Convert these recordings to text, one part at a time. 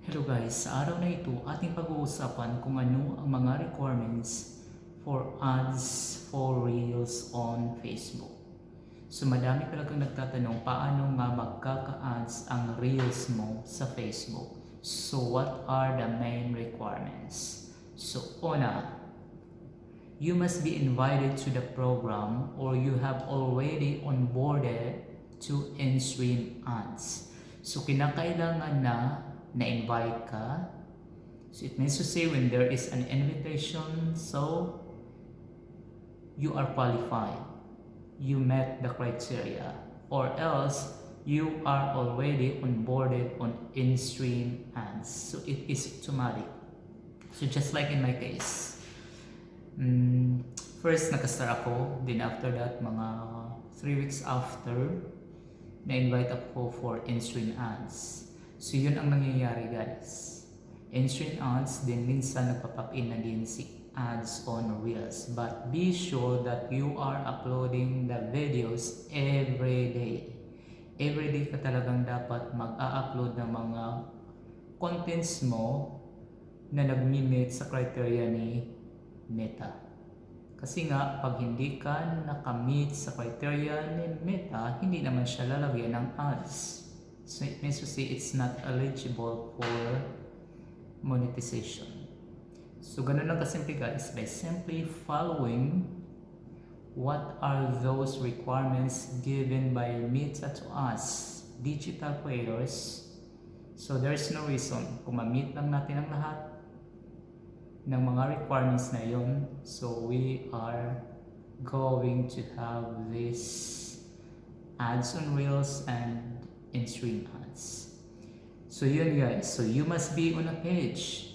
Hello guys, sa araw na ito ating pag-uusapan kung ano ang mga requirements for ads for Reels on Facebook. So madami talagang nagtatanong paano nga magkaka-ads ang Reels mo sa Facebook. So what are the main requirements? So una, you must be invited to the program or you have already onboarded to in-stream ads. So kinakailangan na-invite ka. So it means to say when there is an invitation, so you are qualified. You met the criteria. Or else, you are already onboarded on in-stream ads. So it is automatic. So just like in my case, first nakastar ako, then after that, mga 3 weeks after, na-invite ako for in-stream ads. So yun ang nangyayari guys. In-stream ads din minsan nagpa-pop in na din si ads on Reels. But be sure that you are uploading the videos every day. Every day ka talagang dapat mag-a-upload ng mga contents mo na nag-meet sa criteria ni Meta. Kasi nga, pag hindi ka nakamit sa criteria ni Meta, hindi naman siya lalagyan ng ads. So it means to say it's not eligible for monetization. So ganun lang kasimple guys, by simply following what are those requirements given by Meta to us, digital creators. So there's no reason kung ma-meet lang natin ang lahat ng mga requirements na yun, so we are going to have this ads on Reels and in-stream ads. So yun guys, so you must be on a page.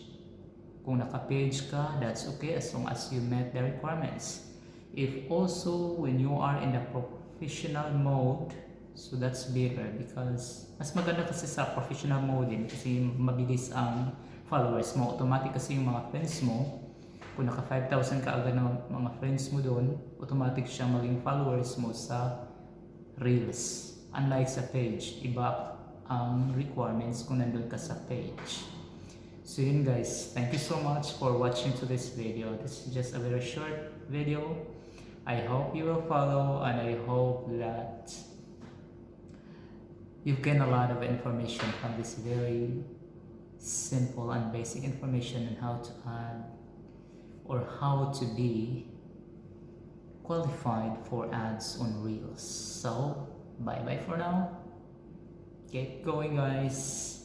Kung naka-page ka, that's okay as long as you met the requirements. If also when you are in the professional mode, so that's better because mas maganda kasi sa professional mode din kasi mabilis ang followers mo. Automatic kasi yung mga friends mo, kung naka 5,000 ka agad ng mga friends mo doon, automatic siyang maging followers mo sa Reels. Unlike sa page, iba ang requirements kung nandun ka sa page. So yun guys, thank you so much for watching to this video. This is just a very short video. I hope you will follow and I hope that you've gained a lot of information from this very simple and basic information on how to add or how to be qualified for ads on Reels. So bye bye for now. Keep going guys.